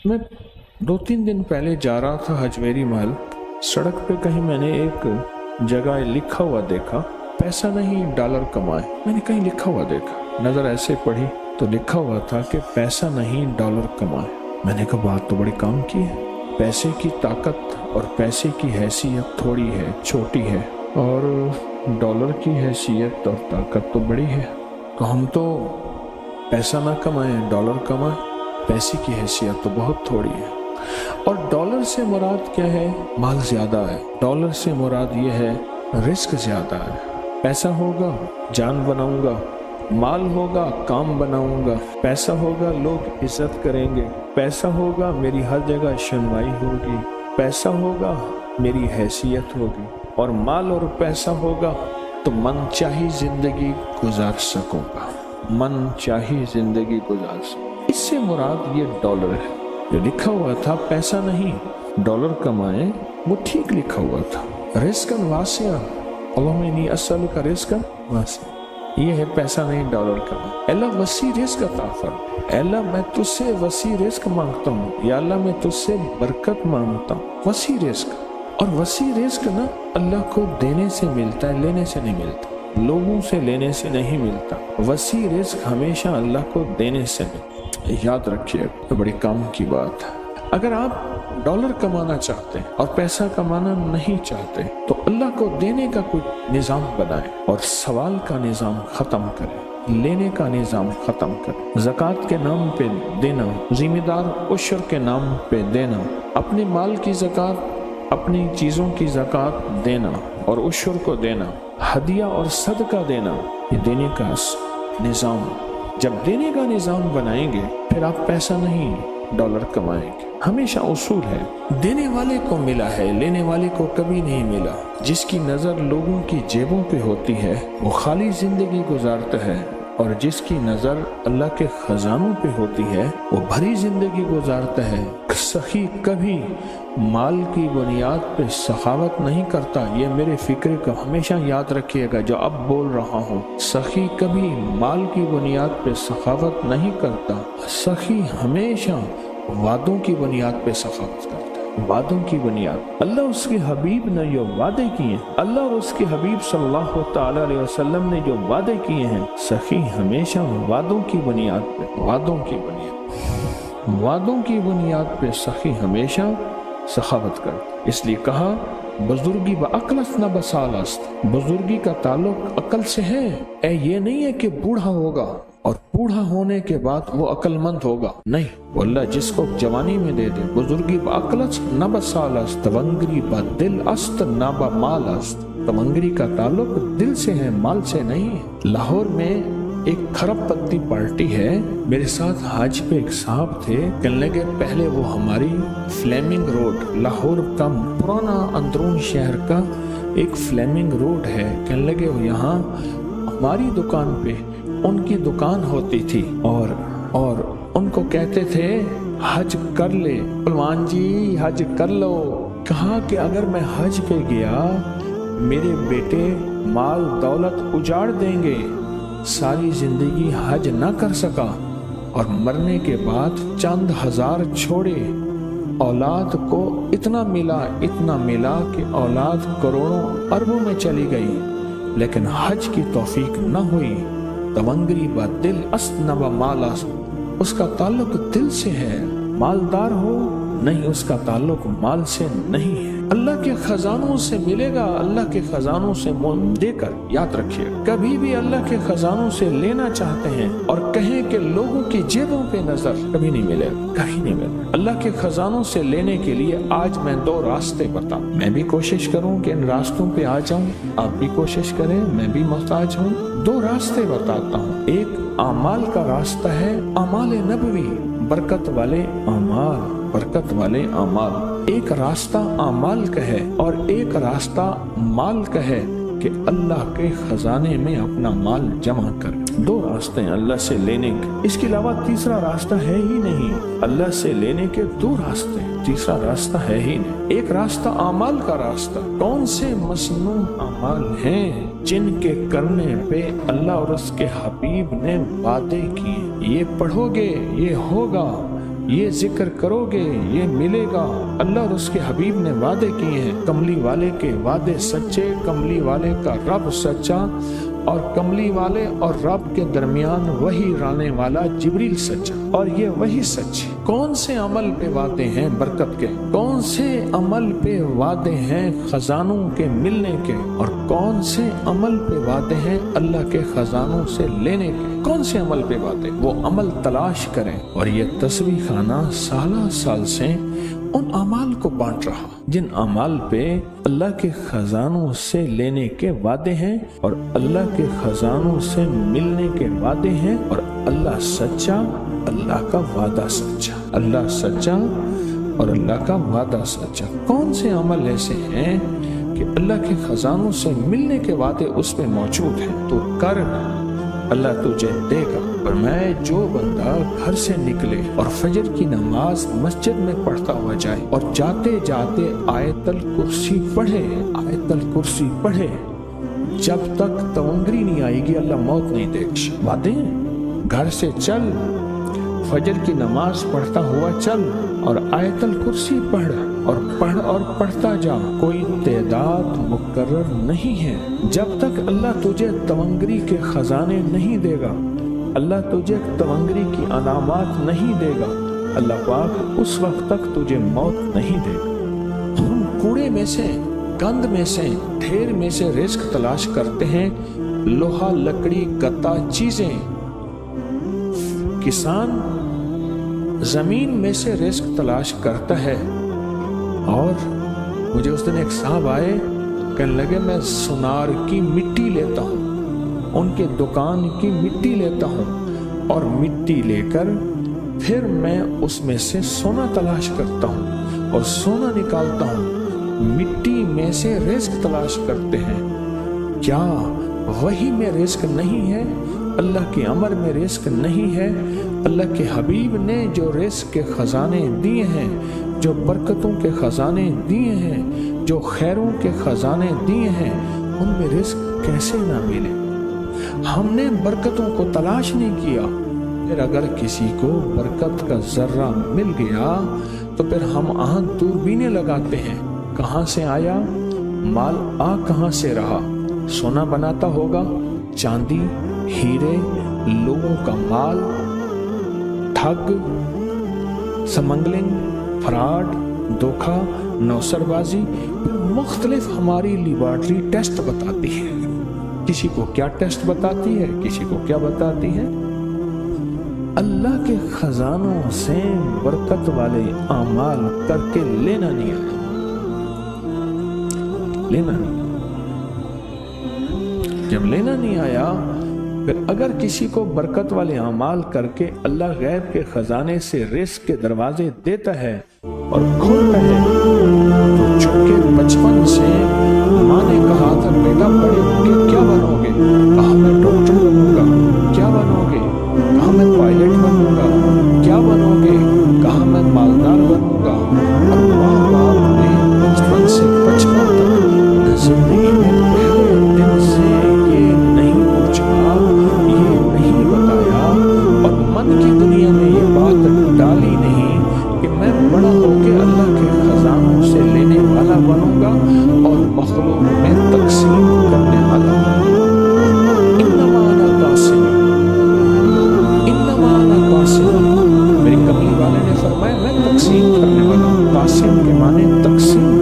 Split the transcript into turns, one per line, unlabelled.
मैं 2-3 दिन पहले जा रहा था हजमेरी महल। सड़क पे कहीं मैंने एक जगह लिखा हुआ देखा, पैसा नहीं डॉलर कमाए। मैंने कहीं लिखा हुआ देखा, नजर ऐसे पड़ी तो लिखा हुआ था कि पैसा नहीं डॉलर कमाए। मैंने कहा बात तो बड़ी काम की है। पैसे की ताकत और पैसे की हैसियत थोड़ी है, छोटी है, और डॉलर की हैसियत और ताकत तो बड़ी है। तो हम तो पैसा ना कमाएं, डॉलर कमाएं। पैसे की हैसियत तो बहुत थोड़ी है। और डॉलर से मुराद क्या है? माल ज्यादा है। डॉलर से मुराद ये है रिस्क ज्यादा है। पैसा होगा जान बनाऊंगा, माल होगा काम बनाऊंगा, पैसा होगा लोग इज्जत करेंगे, पैसा होगा मेरी हर जगह सुनवाई होगी, पैसा होगा मेरी हैसियत होगी, और माल और पैसा होगा तो मन चाही जिंदगी गुजार सकूंगा, मन चाही जिंदगी गुजार सकूंगा। इससे मुराद ये डॉलर है। जो लिखा हुआ था पैसा नहीं डॉलर कमाए, वो ठीक लिखा हुआ था। रिस्कन वासिया, अल्लाहुम्मा अस्सअलुका रिस्कन वासिया, ये है पैसा नहीं डॉलर कमाए। अल्लाह वसी रिस्क अता फरमा, अल्लाह मैं तुझसे वसी रिस्क मांगता हूँ, या अल्लाह मैं तुझसे बरकत मांगता हूँ। वसी रिस्क, और वसी रिस्क ना अल्लाह को देने से मिलता है, लेने से नहीं मिलता। लोगों से लेने से नहीं मिलता। वसी रिस्क हमेशा अल्लाह को देने से मिलता। याद रखिए, तो बड़ी काम की बात है। अगर आप डॉलर कमाना चाहते हैं और पैसा कमाना नहीं चाहते, तो अल्लाह को देने का कोई निजाम बनाए और सवाल का निजाम खत्म करें, लेने का निजाम खत्म करें। ज़कात के नाम पे देना, जिम्मेदार उश्र के नाम पे देना, अपने माल की ज़कात, अपनी चीज़ों की ज़कात देना और उश्र को देना, हदिया और सदका देना, ये देने का निजाम। जब देने का निजाम बनाएंगे फिर आप पैसा नहीं डॉलर कमाएंगे। हमेशा उसूल है, देने वाले को मिला है, लेने वाले को कभी नहीं मिला। जिसकी नजर लोगों की जेबों पे होती है वो खाली जिंदगी गुजारता है, और जिसकी नजर अल्लाह के खजानों पे होती है वो भरी जिंदगी गुजारता है। सखी कभी माल की बुनियाद पे सखावत नहीं करता। ये मेरे फिक्र को हमेशा याद रखिएगा जो अब बोल रहा हूँ। सखी कभी माल की बुनियाद पे सखावत नहीं करता। सखी हमेशा वादों की बुनियाद पे सखावत करता है। वादों की बुनियाद, अल्लाह उसके हबीब ने जो वादे किए, अल्लाह और उसके हबीब सल्लल्लाहु ताला अलैहि वसल्लम ने जो वादे किए हैं, सखी हमेशा वादों की बुनियाद पे, वादों की बुनियाद पे सखी हमेशा सखावत कर। इसलिए कहा बुजुर्गी व अक्लस न बसालस्त, बुजुर्गी का ताल्लुक अकल से है। ये नहीं है कि बूढ़ा होगा और बूढ़ा होने के बाद वो अक्लमंद होगा, नहीं। वो अल्लाह जिसको जवानी में दे दे। बुजुर्गी व अक्लस न बसालस्त, तवंगरी व दिल अस्त न ब माल अस्त, तवंगरी का ताल्लुक दिल से है, माल से नहीं। लाहौर में एक खरबपंथी पार्टी है। मेरे साथ हज पे एक साहब थे, कहने लगे पहले वो हमारी फ्लेमिंग रोड, लाहौर का पुराना अंदरून शहर का एक फ्लेमिंग रोड है, कहने लगे वो यहाँ हमारी दुकान पे उनकी दुकान होती थी, और उनको कहते थे हज कर ले पलवान जी, हज कर लो। कहा कि अगर मैं हज पे गया मेरे बेटे माल दौलत उजाड़ देंगे, सारी जिंदगी हज न कर सका, और मरने के बाद चंद हजार छोड़े, औलाद को इतना मिला कि औलाद करोड़ों अरबों में चली गई, लेकिन हज की तौफीक न हुई। तवंगरी व दिल अस्त व माल अस्त, उसका ताल्लुक दिल से है, मालदार हो नहीं, उसका ताल्लुक माल से नहीं है। अल्लाह के खजानों से मिलेगा, अल्लाह के खजानों से देकर। याद रखिए, कभी भी अल्लाह के खजानों से लेना चाहते हैं और कहें कि लोगों की जेबों पे नजर, कभी नहीं मिलेगा, कहीं नहीं मिलेगा। अल्लाह के खजानों से लेने के लिए आज मैं 2 रास्ते बता, मैं भी कोशिश करूं कि इन रास्तों पे आ जाऊं, आप भी कोशिश करें, मैं भी मोहताज हूं। 2 रास्ते बताता हूं। एक अमाल का रास्ता है, अमाल नबवी, बरकत वाले अमाल, बरकत वाले अमाल। एक रास्ता अमाल का है और एक रास्ता माल का है कि अल्लाह के खजाने में अपना माल जमा कर। 2 रास्ते हैं अल्लाह से लेने के, इसके अलावा तीसरा रास्ता है ही नहीं। अल्लाह से लेने के 2 रास्ते, तीसरा रास्ता है ही नहीं। एक रास्ता अमाल का रास्ता। कौन से मसनून अमाल हैं जिनके करने पे अल्लाह और उसके हबीब ने वादे किए, ये पढ़ोगे ये होगा, یہ ذکر کرو گے یہ ملے گا۔ اللہ اور اس کے حبیب نے وعدے کیے ہیں، کملی والے کے وعدے سچے، کملی والے کا رب سچا، اور کملی والے اور رب کے درمیان وہی لانے والا جبریل سچا، اور یہ وہی سچ ہے۔ کون سے عمل پہ وعدے ہیں برکت کے، کون سے عمل پہ وعدے ہیں خزانوں کے ملنے کے، اور کون سے عمل پہ وعدے ہیں اللہ کے خزانوں سے لینے کے؟ کون سے عمل پہ وعدے؟ وہ عمل تلاش کریں۔ اور یہ تسبیح خانہ سالہ سال سے ان اعمال کو بانٹ رہا جن اعمال پہ اللہ کے خزانوں سے لینے کے وعدے ہیں اور اللہ کے خزانوں سے ملنے کے وعدے ہیں، اور اللہ سچا، اللہ کا وعدہ سچا، اللہ سچا اور اللہ کا وعدہ سچا۔ کون سے عمل ایسے ہیں کہ اللہ کے خزانوں سے ملنے کے وعدے اس میں موجود ہیں؟ تو کر، اللہ تجھے دے گا۔ اور میں جو بندہ گھر سے نکلے اور فجر کی نماز مسجد میں پڑھتا ہوا جائے اور جاتے جاتے آیت الکرسی پڑھے، آیت الکرسی پڑھے، جب تک تونگری نہیں آئے گی اللہ موت نہیں دے گا۔ وعدے گھر سے چل، فجر کی نماز پڑھتا ہوا چل اور آیت الکرسی پڑھ اور پڑھتا جا، کوئی تعداد مقرر نہیں ہے۔ جب تک اللہ تجھے تونگری کے خزانے نہیں دے گا، اللہ تجھے تونگری کی علامات نہیں دے گا، اللہ پاک اس وقت تک تجھے موت نہیں دے گا۔ ہم کوڑے میں سے، گند میں سے، ڈھیر میں سے رزق تلاش کرتے ہیں، لوہا، لکڑی، گتا چیزیں۔ کسان زمین میں سے رزق تلاش کرتا ہے، اور مجھے اس دن ایک صاحب آئے، کہنے لگے میں سونار کی مٹی لیتا ہوں، ان کے دکان کی مٹی لیتا ہوں، اور مٹی لے کر پھر میں اس میں سے سونا تلاش کرتا ہوں اور سونا نکالتا ہوں۔ مٹی میں سے رزق تلاش کرتے ہیں۔ کیا وہی میں رزق نہیں ہے؟ اللہ کے امر میں رزق نہیں ہے؟ اللہ کے حبیب نے جو رزق کے خزانے دیے ہیں، جو برکتوں کے خزانے دیے ہیں، جو خیروں کے خزانے دیے ہیں، ان میں رزق کیسے نہ ملے؟ ہم نے برکتوں کو تلاش نہیں کیا۔ پھر اگر کسی کو برکت کا ذرہ مل گیا تو پھر ہم دوربینیں لگاتے ہیں، کہاں سے آیا مال، کہاں سے رہا؟ سونا بناتا ہوگا، چاندی، ہیرے، لوگوں کا مال، ٹھگ، سمگلنگ، فراڈ، دھوکہ، نوسر بازی، مختلف ہماری لیبارٹری ٹیسٹ بتاتی ہے۔ کسی کو کیا ٹیسٹ بتاتی ہے، کسی کو کیا بتاتی ہے؟ اللہ کے خزانوں سے برکت والے اعمال کر کے لینا نہیں آیا، لینا نہیں۔ جب لینا نہیں آیا، پھر اگر کسی کو برکت والے اعمال کر کے اللہ غیب کے خزانے سے رزق کے دروازے دیتا ہے اور کھولتا ہے، تو چونکہ بچپن سے ماں نے کہا تھا بیٹا بڑے ہو کے کیا بنو گے؟ کہا میں ڈاکٹر بنوں گا۔ کیا بنو گے؟ کہا میں پائلٹ بنوں گا۔ کیا بنو گے؟ کہا میں مالدار بنوں گا۔ اور ماں باپ نے بچپن سے بچپن تک زندگی میں پہلے دن سے یہ نہیں پوچھا، یہ نہیں بتایا، اور من کی دنیا میں یہ بات ڈالی نہیں کہ میں بڑا ہو کے اللہ کے خزانوں سے لینے والا بنوں گا اور مخلوق میں تقسیم کرنے والا بنوں گا۔ انما انا قاسم، انما انا قاسم، میری کملی والے نے فرمایا میں تقسیم کرنے والا ہوں۔ قاسم کے معنی تقسیم